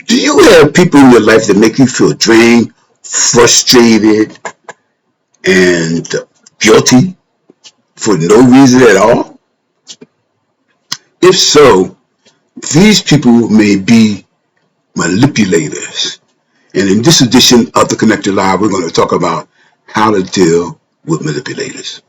Do you have people in your life that make you feel drained, frustrated, and guilty for no reason at all? If so, these people may be manipulators. And in this edition of the Connected Live, we're going to talk about how to deal with manipulators.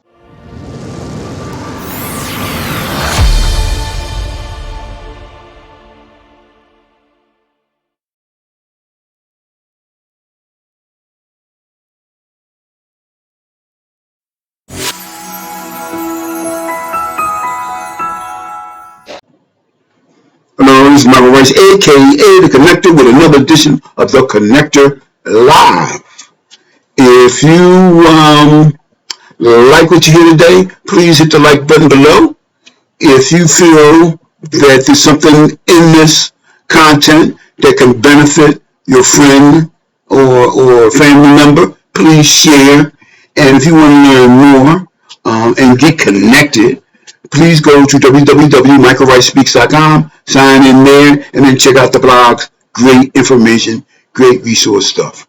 Hello, this is Michael Rice, aka The Connector, with another edition of The Connector Live. If you like what you hear today, please hit the like button below. If you feel that there's something in this content that can benefit your friend or family member, please share. And if you want to learn more and get connected, please go to www.michaelricespeaks.com, sign in there, and then check out the blogs. Great information, great resource stuff.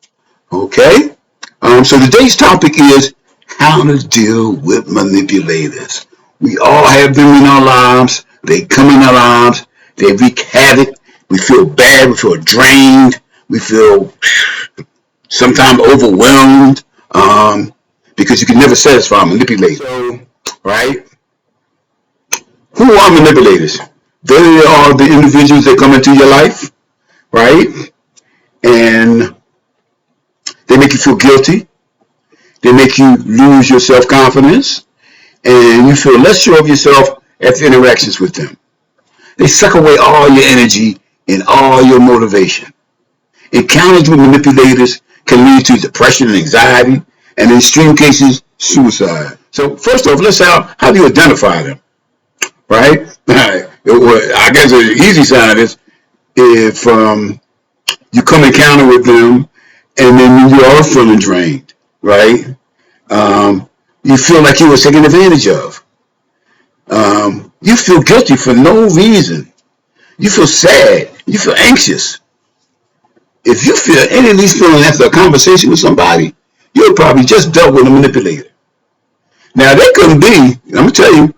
Okay? So today's topic is how to deal with manipulators. We all have them in our lives. They come in our lives. They wreak havoc. We feel bad. We feel drained. We feel sometimes overwhelmed because you can never satisfy a manipulator. So, right? Who are manipulators? They are the individuals that come into your life, right? And they make you feel guilty. They make you lose your self-confidence. And you feel less sure of yourself after interactions with them. They suck away all your energy and all your motivation. Encounters with manipulators can lead to depression and anxiety, and in extreme cases, suicide. So first off, let's how do you identify them? Right? I guess the easy side is if you come encounter with them and then you are feeling drained, right? You feel like you were taken advantage of. You feel guilty for no reason. You feel sad. You feel anxious. If you feel any of these feelings after a conversation with somebody, you're probably just dealt with a manipulator. Now, they can be, I'm going to tell you,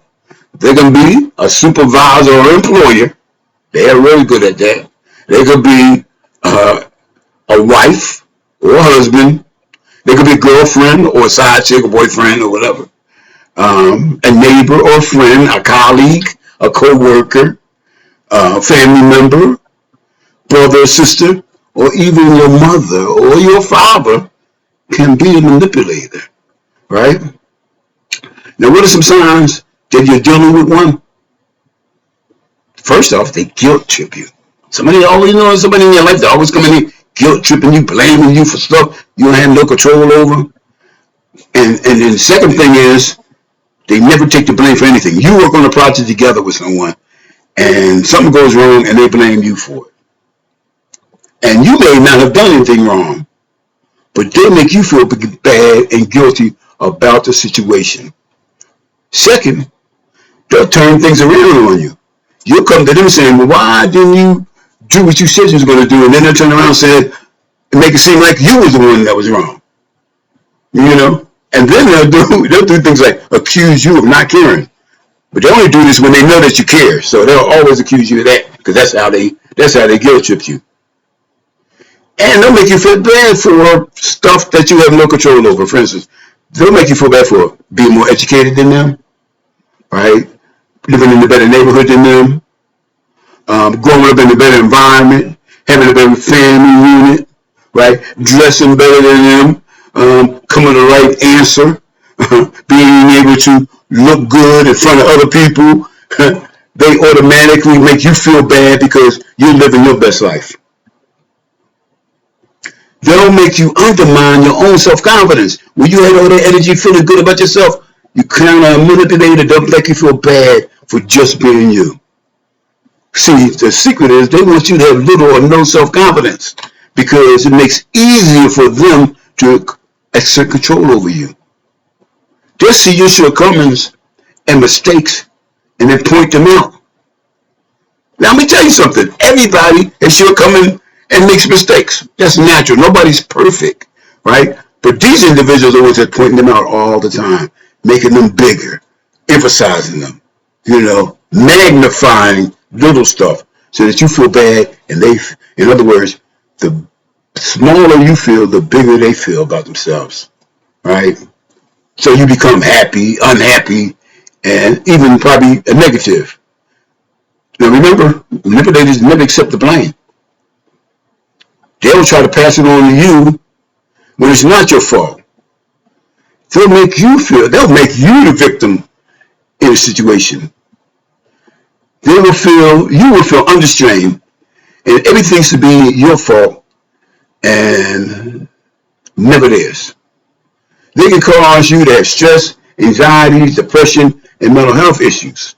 they can be a supervisor or employer. They are really good at that. They could be a wife or a husband. They could be a girlfriend or a side chick or boyfriend or whatever. A neighbor or a friend, a colleague, a co-worker, a family member, brother or sister, or even your mother or your father can be a manipulator, right? Now, what are some signs that you're dealing with one? First off, they guilt trip you. Somebody always knows somebody in your life that always coming in guilt tripping you, blaming you for stuff you don't have no control over. And then the second thing is they never take the blame for anything. You work on a project together with someone and something goes wrong and they blame you for it. And you may not have done anything wrong, but they make you feel bad and guilty about the situation. Second, they'll turn things around on you. You'll come to them saying, well, why didn't you do what you said you was going to do? And then they'll turn around and say, and make it seem like you was the one that was wrong. You know? And then they'll do things like accuse you of not caring. But they only do this when they know that you care. So they'll always accuse you of that because that's how they guilt trip you. And they'll make you feel bad for stuff that you have no control over. For instance, they'll make you feel bad for being more educated than them, right? Living in a better neighborhood than them, growing up in a better environment, having a better family unit, right? Dressing better than them, coming to the right answer, being able to look good in front of other people. They automatically make you feel bad because you're living your best life. They'll make you undermine your own self-confidence. When you had all that energy feeling good about yourself, you kind of manipulate it, don't make you feel bad for just being you. See, the secret is they want you to have little or no self-confidence because it makes it easier for them to exert control over you. They'll see your shortcomings and mistakes and then point them out. Now, let me tell you something. Everybody has shortcomings and makes mistakes. That's natural. Nobody's perfect, right? But these individuals always are pointing them out all the time, making them bigger, emphasizing them, magnifying little stuff so that you feel bad. And in other words, the smaller you feel, the bigger they feel about themselves, right? So you become happy, unhappy, and even probably a negative. Now remember, manipulators never accept the blame. They'll try to pass it on to you when it's not your fault. They'll make you the victim in a situation. You will feel understrained, and everything should be your fault, and never theirs. They can cause you to have stress, anxiety, depression, and mental health issues.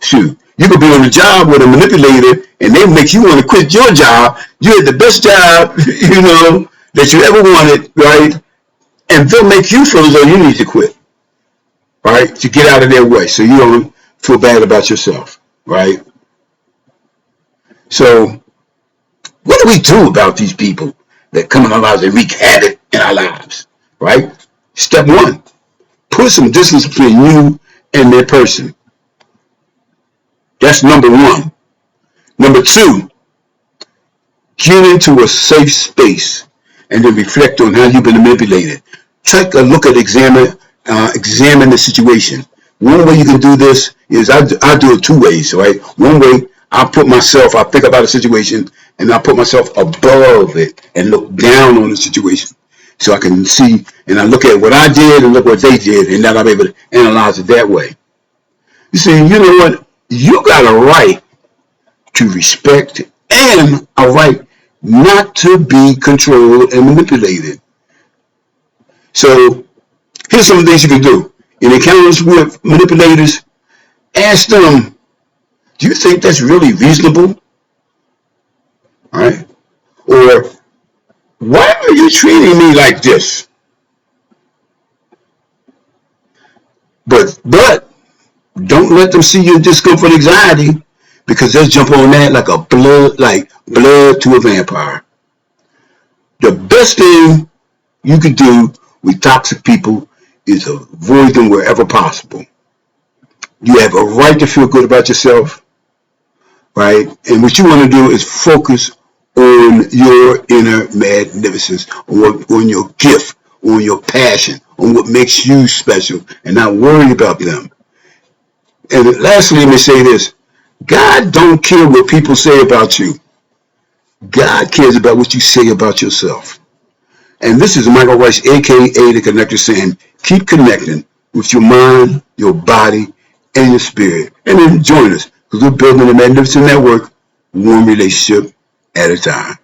Shoot, you could be on a job with a manipulator, and they make you want to quit your job. You had the best job, that you ever wanted, right? And they'll make you feel as though you need to quit, right? To get out of their way, so you don't feel bad about yourself, right? So, what do we do about these people that come in our lives and wreak havoc in our lives, right? Step one, put some distance between you and their person. That's number one. Number two, get into a safe space and then reflect on how you've been manipulated. Take a look at examine the situation. One way you can do this is I do it two ways, right? One way I think about a situation and I put myself above it and look down on the situation. So I can see and I look at what I did and look what they did, and then I'm able to analyze it that way. You see, you know what? You got a right to respect and a right not to be controlled and manipulated. So here's some things you can do. In encounters with manipulators, ask them, do you think that's really reasonable? All right? Or, why are you treating me like this? But don't let them see your discomfort, anxiety, because they'll jump on that like blood to a vampire. The best thing you can do with toxic people is avoid them wherever possible. You have a right to feel good about yourself, right? And what you want to do is focus on your inner magnificence, on your gift, on your passion, on what makes you special, and not worry about them. And lastly, let me say this. God don't care what people say about you. God cares about what you say about yourself. And this is Michael Rice, a.k.a. The Connector, saying, keep connecting with your mind, your body, and your spirit. And then join us, because we're building a magnificent network, one relationship at a time.